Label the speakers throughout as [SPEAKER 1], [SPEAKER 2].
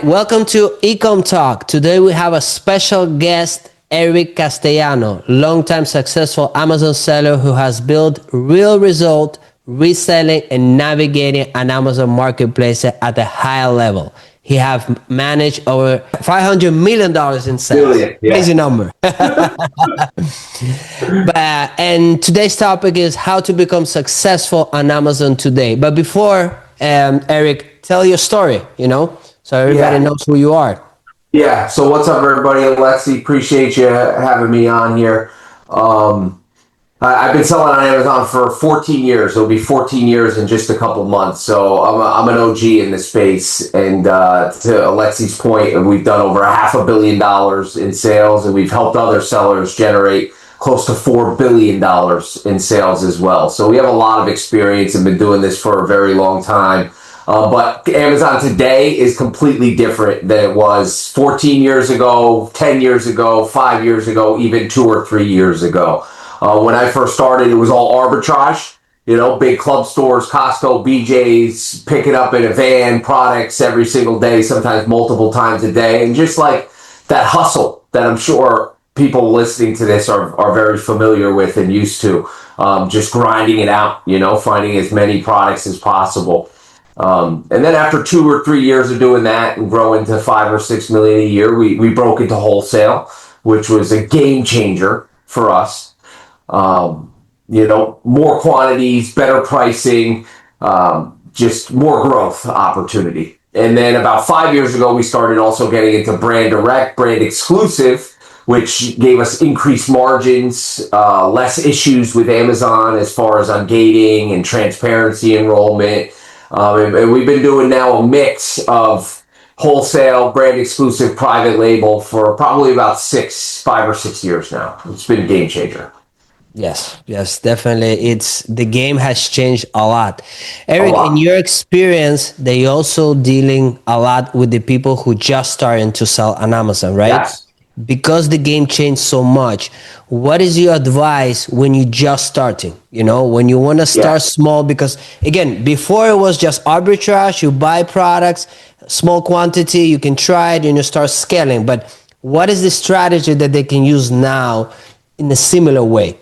[SPEAKER 1] Welcome to Ecom Talk. Today we have a special guest, Eric Castellano, longtime successful Amazon seller who has built real result reselling and navigating an Amazon marketplace at a high level. He have managed over $500 million in sales.
[SPEAKER 2] Billion, yeah.
[SPEAKER 1] Crazy number. And today's topic is how to become successful on Amazon today. But before, Eric, tell your story, so everybody knows who you are.
[SPEAKER 2] Yeah. So what's up, everybody? Alexi, appreciate you having me on here. I've been selling on Amazon for 14 years. It'll be 14 years in just a couple months. So I'm an OG in this space. And to Alexi's point, we've done over $500 million in sales, and we've helped other sellers generate close to $4 billion in sales as well. So we have a lot of experience and been doing this for a very long time. But Amazon today is completely different than it was 14 years ago, 10 years ago, 5 years ago, even 2 or 3 years ago. When I first started, it was all arbitrage, big club stores, Costco, BJ's, picking up in a van products every single day, sometimes multiple times a day. And just like that hustle that I'm sure people listening to this are very familiar with and used to, just grinding it out, finding as many products as possible. And then after 2 or 3 years of doing that and growing to 5 or 6 million a year, we broke into wholesale, which was a game changer for us. More quantities, better pricing, just more growth opportunity. And then about 5 years ago, we started also getting into brand direct, brand exclusive, which gave us increased margins, less issues with Amazon as far as ungating and transparency enrollment. And we've been doing now a mix of wholesale, brand exclusive, private label for probably about 5 or 6 years now. It's been a game changer.
[SPEAKER 1] Yes, definitely. The game has changed a lot. Eric, in your experience, they also dealing a lot with the people who just starting to sell on Amazon, right?
[SPEAKER 2] Yes.
[SPEAKER 1] Because the game changed so much, what is your advice when you just starting? When you want to start small, because again, before it was just arbitrage, you buy products, small quantity, you can try it and you start scaling. But what is the strategy that they can use now in a similar way?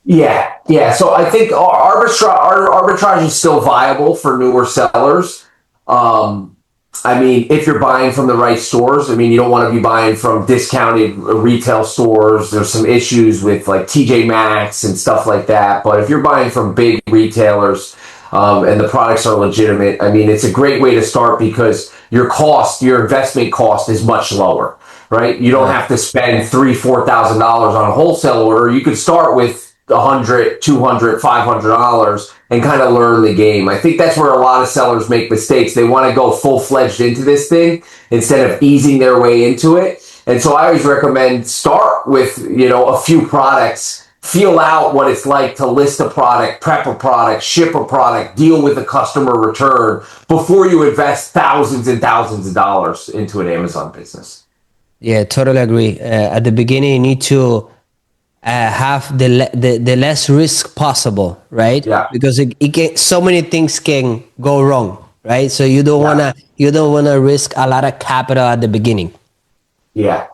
[SPEAKER 2] Yeah. So I think arbitrage is still viable for newer sellers. If you're buying from the right stores, you don't want to be buying from discounted retail stores. There's some issues with like TJ Maxx and stuff like that. But if you're buying from big retailers, and the products are legitimate, it's a great way to start because your investment cost is much lower, right? You don't have to spend $3,000-$4,000 on a wholesale order. You could start with $100, $200, $500 and kind of learn the game. I think that's where a lot of sellers make mistakes. They want to go full-fledged into this thing instead of easing their way into it. And so I always recommend start with, a few products, feel out what it's like to list a product, prep a product, ship a product, deal with the customer return before you invest thousands and thousands of dollars into an Amazon business.
[SPEAKER 1] Yeah, totally agree. At the beginning, you need to have the less risk possible, right?
[SPEAKER 2] Yeah.
[SPEAKER 1] Because so many things can go wrong, right? So you don't wanna risk a lot of capital at the beginning.
[SPEAKER 2] Yeah.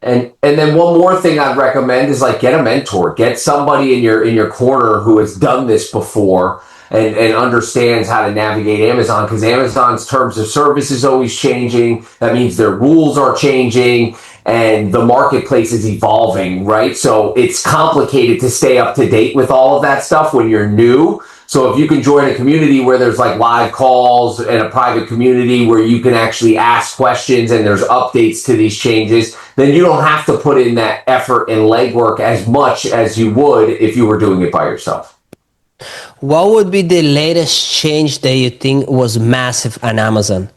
[SPEAKER 2] And then one more thing I'd recommend is get a mentor, get somebody in your corner who has done this before and understands how to navigate Amazon, because Amazon's terms of service is always changing. That means their rules are changing and the marketplace is evolving, right? So it's complicated to stay up to date with all of that stuff when you're new. So if you can join a community where there's live calls and a private community where you can actually ask questions and there's updates to these changes, then you don't have to put in that effort and legwork as much as you would if you were doing it by yourself.
[SPEAKER 1] What would be the latest change that you think was massive on Amazon?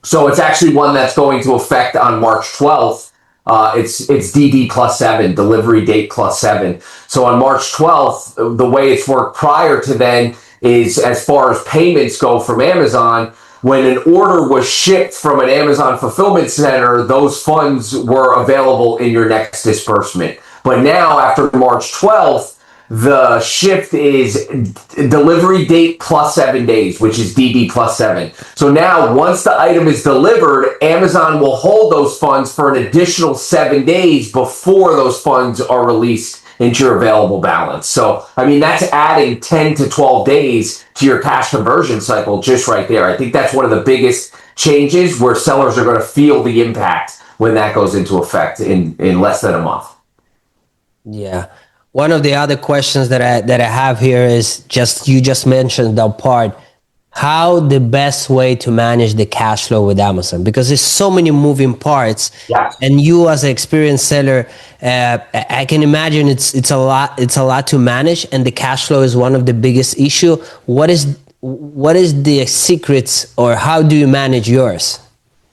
[SPEAKER 2] So it's actually one that's going to affect on March 12th. It's DD +7, delivery date +7. So on March 12th, the way it's worked prior to then is, as far as payments go from Amazon, when an order was shipped from an Amazon fulfillment center, those funds were available in your next disbursement. But now after March 12th, the shift is delivery date plus 7 days, which is DD plus 7. So now once the item is delivered, Amazon will hold those funds for an additional 7 days before those funds are released into your available balance. So, I mean, that's adding 10 to 12 days to your cash conversion cycle just right there. I think that's one of the biggest changes where sellers are going to feel the impact when that goes into effect in less than a month.
[SPEAKER 1] Yeah. One of the other questions that I have here is just, you just mentioned that part, how the best way to manage the cash flow with Amazon, because there's so many moving parts.
[SPEAKER 2] Yeah.
[SPEAKER 1] And you as an experienced seller, I can imagine it's a lot to manage, and the cash flow is one of the biggest issue. What is the secrets, or how do you manage yours?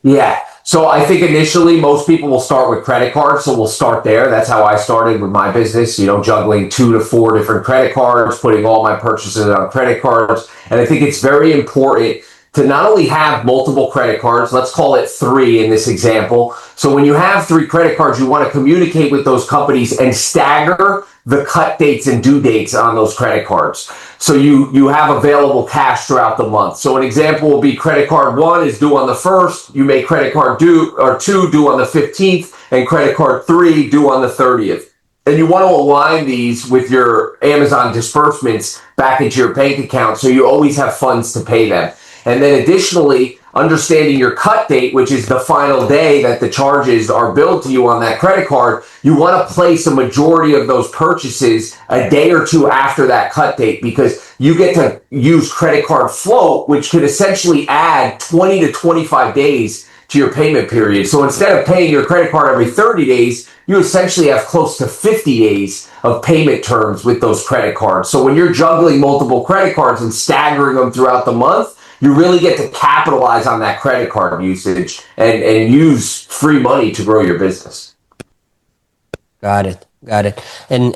[SPEAKER 2] Yeah. So I think initially most people will start with credit cards. So we'll start there. That's how I started with my business, juggling 2 to 4 different credit cards, putting all my purchases on credit cards. And I think it's very important to not only have multiple credit cards, let's call it 3 in this example. So when you have 3 credit cards, you want to communicate with those companies and stagger the cut dates and due dates on those credit cards. So you have available cash throughout the month. So an example will be credit card 1 is due on the 1st. You make credit card 2 due on the 15th, and credit card 3 due on the 30th. And you want to align these with your Amazon disbursements back into your bank account so you always have funds to pay them. And then additionally, understanding your cut date, which is the final day that the charges are billed to you on that credit card, you want to place a majority of those purchases a day or 2 after that cut date, because you get to use credit card float, which could essentially add 20 to 25 days to your payment period. So instead of paying your credit card every 30 days, you essentially have close to 50 days of payment terms with those credit cards. So when you're juggling multiple credit cards and staggering them throughout the month, you really get to capitalize on that credit card usage and use free money to grow your business.
[SPEAKER 1] Got it. And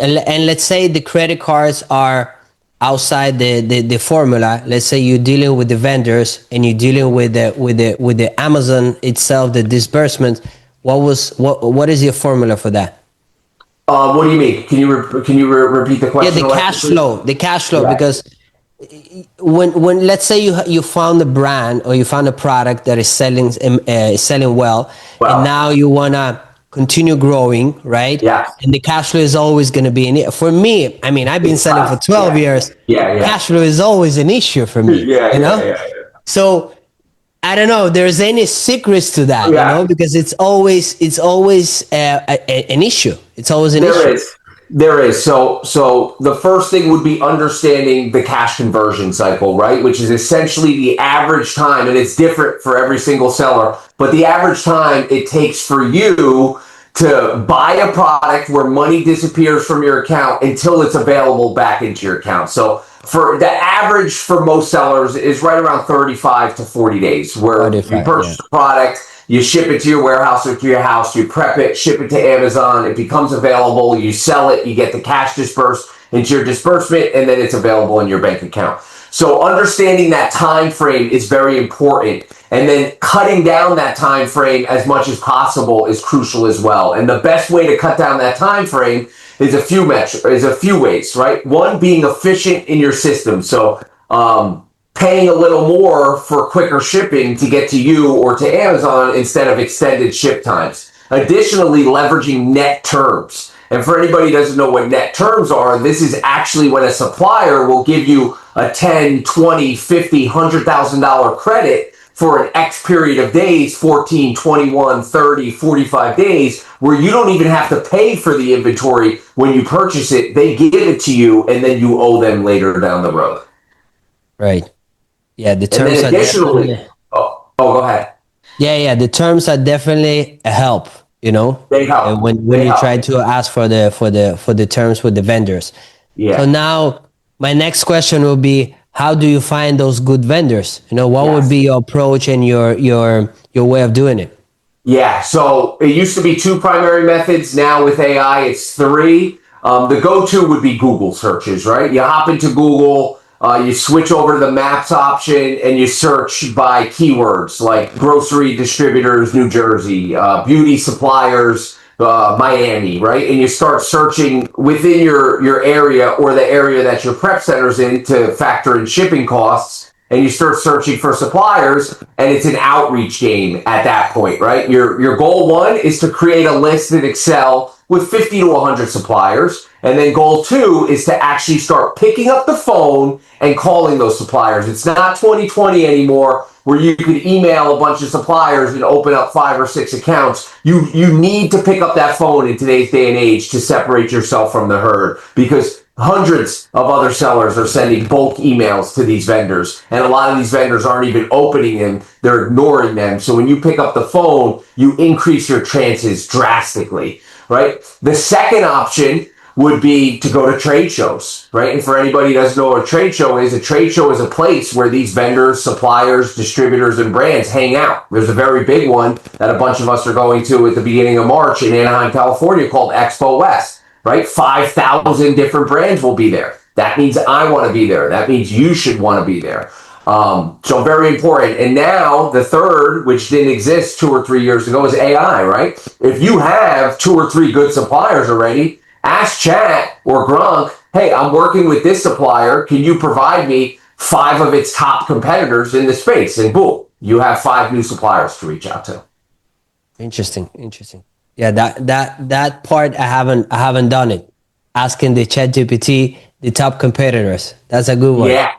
[SPEAKER 1] let's say the credit cards are outside the formula. Let's say you're dealing with the vendors and you're dealing with the Amazon itself, the disbursement. What is your formula for that?
[SPEAKER 2] What do you mean? Can you repeat the question?
[SPEAKER 1] Yeah, the cash flow, right. Because when let's say you found a brand or you found a product that is selling well, and now you wanna continue growing, right?
[SPEAKER 2] Yeah.
[SPEAKER 1] And the cash flow is always going to be an issue. For me, I mean, I've been selling for 12 years.
[SPEAKER 2] Yeah.
[SPEAKER 1] Cash flow is always an issue for me. Yeah. So I don't know if there's any secrets to that, because it's always an issue. It's always an issue.
[SPEAKER 2] There is. So the first thing would be understanding the cash conversion cycle, right? Which is essentially the average time, and it's different for every single seller, but the average time it takes for you to buy a product where money disappears from your account until it's available back into your account. So for the average for most sellers is right around 35 to 40 days, where you purchase a product, you ship it to your warehouse or to your house, you prep it, ship it to Amazon, it becomes available, you sell it, you get the cash dispersed into your disbursement, and then it's available in your bank account. So understanding that time frame is very important, and then cutting down that time frame as much as possible is crucial as well. And the best way to cut down that time frame is a few ways, right? One, being efficient in your system. So paying a little more for quicker shipping to get to you or to Amazon instead of extended ship times. Additionally, leveraging net terms. And for anybody who doesn't know what net terms are, this is actually when a supplier will give you a 10, 20, 50, $100,000 credit for an X period of days, 14, 21, 30, 45 days, where you don't even have to pay for the inventory when you purchase it. They give it to you, and then you owe them later down the road.
[SPEAKER 1] Right. Yeah, the terms
[SPEAKER 2] and then additionally, go ahead.
[SPEAKER 1] Yeah, the terms are definitely a help.
[SPEAKER 2] They help
[SPEAKER 1] when you try to ask for the terms with the vendors.
[SPEAKER 2] Yeah.
[SPEAKER 1] So now my next question will be, how do you find those good vendors? What would be your approach and your way of doing it?
[SPEAKER 2] Yeah. So it used to be 2 primary methods. Now with AI, it's 3. The go-to would be Google searches, right? You hop into Google. You switch over to the maps option and you search by keywords like grocery distributors, New Jersey, beauty suppliers, Miami, right? And you start searching within your area or the area that your prep center's in to factor in shipping costs. And you start searching for suppliers, and it's an outreach game at that point, right? Your goal one is to create a list in Excel with 50 to 100 suppliers. And then goal two is to actually start picking up the phone and calling those suppliers. It's not 2020 anymore where you could email a bunch of suppliers and open up 5 or 6 accounts. You need to pick up that phone in today's day and age to separate yourself from the herd, because hundreds of other sellers are sending bulk emails to these vendors, and a lot of these vendors aren't even opening them. They're ignoring them. So when you pick up the phone, you increase your chances drastically, right? The second option would be to go to trade shows, right? And for anybody who doesn't know what a trade show is a place where these vendors, suppliers, distributors, and brands hang out. There's a very big one that a bunch of us are going to at the beginning of March in Anaheim, California, called Expo West, right? 5,000 different brands will be there. That means I want to be there. That means you should want to be there. So very important. And now the third, which didn't exist 2 or 3 years ago, is AI, right? If you have 2 or 3 good suppliers already, ask Chat or Gronk, hey, I'm working with this supplier. Can you provide me 5 of its top competitors in the space? And boom, you have 5 new suppliers to reach out to.
[SPEAKER 1] Interesting. Yeah, that part I haven't done it. Asking the ChatGPT the top competitors. That's a good one.
[SPEAKER 2] Yeah,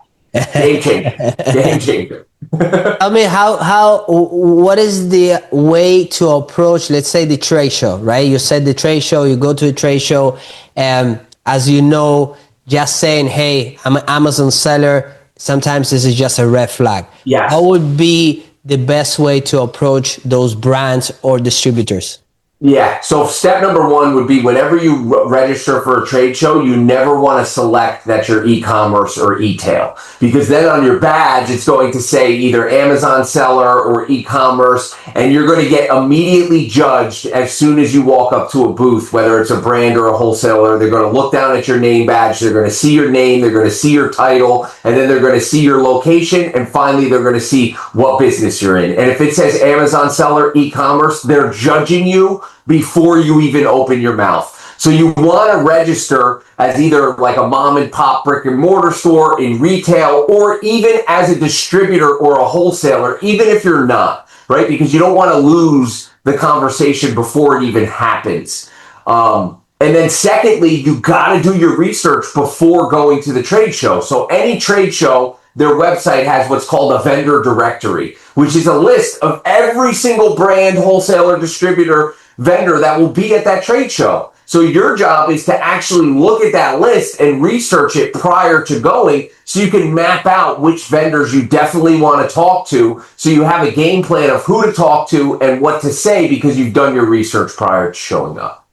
[SPEAKER 2] game changer.
[SPEAKER 1] Tell me what is the way to approach, let's say, the trade show, right? You said the trade show, you go to a trade show, and as you know, just saying, hey, I'm an Amazon seller, sometimes this is just a red flag.
[SPEAKER 2] Yes.
[SPEAKER 1] What would be the best way to approach those brands or distributors?
[SPEAKER 2] Yeah. So step number 1 would be, whenever you register for a trade show, you never want to select that you're e-commerce or e-tail, because then on your badge, it's going to say either Amazon seller or e-commerce, and you're going to get immediately judged as soon as you walk up to a booth, whether it's a brand or a wholesaler. They're going to look down at your name badge. They're going to see your name. They're going to see your title, and then they're going to see your location. And finally, they're going to see what business you're in. And if it says Amazon seller, e-commerce, they're judging you before you even open your mouth. So you want to register as either like a mom and pop brick and mortar store, in retail, or even as a distributor or a wholesaler, even if you're not, right? Because you don't want to lose the conversation before it even happens. And then secondly, you got to do your research before going to the trade show. So any trade show, their website has what's called a vendor directory, which is a list of every single brand, wholesaler, distributor, vendor that will be at that trade show. So your job is to actually look at that list and research it prior to going, so you can map out which vendors you definitely want to talk to, so you have a game plan of who to talk to and what to say, because you've done your research prior to showing up.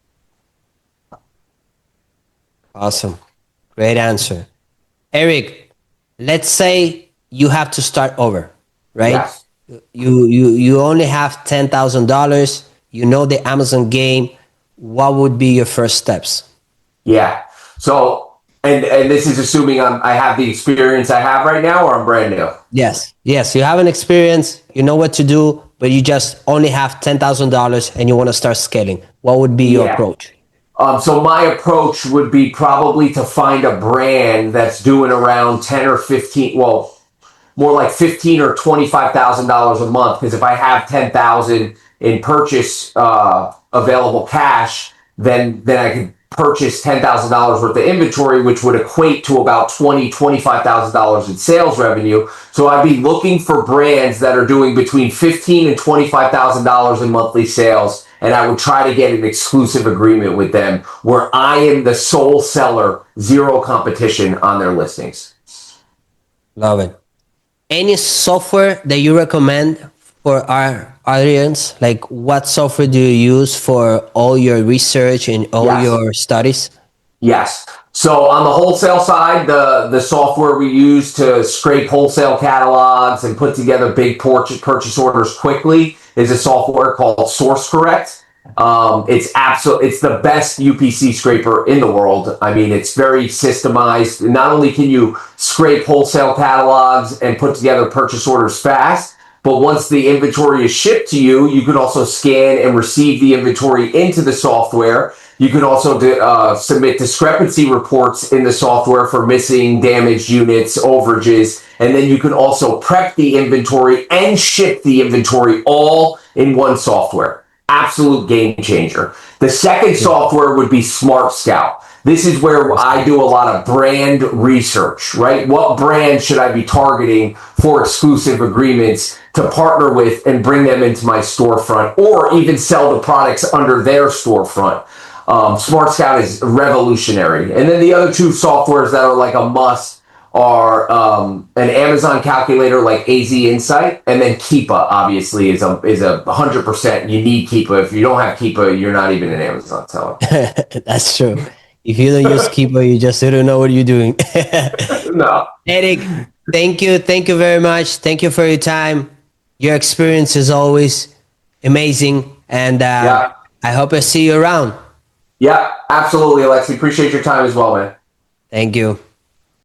[SPEAKER 1] Awesome. Great answer. Eric, let's say you have to start over, right?
[SPEAKER 2] Yes.
[SPEAKER 1] You only have $10,000. You know the Amazon game. What would be your first steps?
[SPEAKER 2] Yeah. So, and this is assuming I have the experience I have right now, or I'm brand new?
[SPEAKER 1] Yes. You have an experience. You know what to do, but you just only have $10,000 and you want to start scaling. What would be your approach?
[SPEAKER 2] So my approach would be probably to find a brand that's doing around 10 or 15, well, more like $15,000 or $25,000 a month. Because if I have 10,000 in purchase available cash, then I could purchase $10,000 worth of inventory, which would equate to about $25,000 in sales revenue. So I'd be looking for brands that are doing between $15,000 and $25,000 in monthly sales, and I would try to get an exclusive agreement with them where I am the sole seller, zero competition on their listings.
[SPEAKER 1] Love it. Any software that you recommend for our audience? Like, what software do you use for all your research and all your studies?
[SPEAKER 2] Yes. So on the wholesale side, the software we use to scrape wholesale catalogs and put together big purchase orders quickly is a software called Source Correct. It's the best UPC scraper in the world. I mean, it's very systemized. Not only can you scrape wholesale catalogs and put together purchase orders fast, But once the inventory is shipped to you, you can also scan and receive the inventory into the software. You can also submit discrepancy reports in the software for missing, damaged units, overages. And then you can also prep the inventory and ship the inventory all in one software. Absolute game changer. The second software would be Smart Scout. This is where I do a lot of brand research, right? What brand should I be targeting for exclusive agreements to partner with and bring them into my storefront, or even sell the products under their storefront? Smart Scout is revolutionary. And then the other two softwares that are like a must are an Amazon calculator like AZ Insight, and then Keepa obviously is a 100%. You need Keepa. If you don't have Keepa, you're not even an Amazon seller.
[SPEAKER 1] That's true. If you don't use Keepa, you just don't know what you're doing.
[SPEAKER 2] No.
[SPEAKER 1] Eric, thank you very much. Thank you for your time. Your experience is always amazing, and I hope I see you around.
[SPEAKER 2] Yeah, absolutely, Alexi. Appreciate your time as well, man.
[SPEAKER 1] Thank you.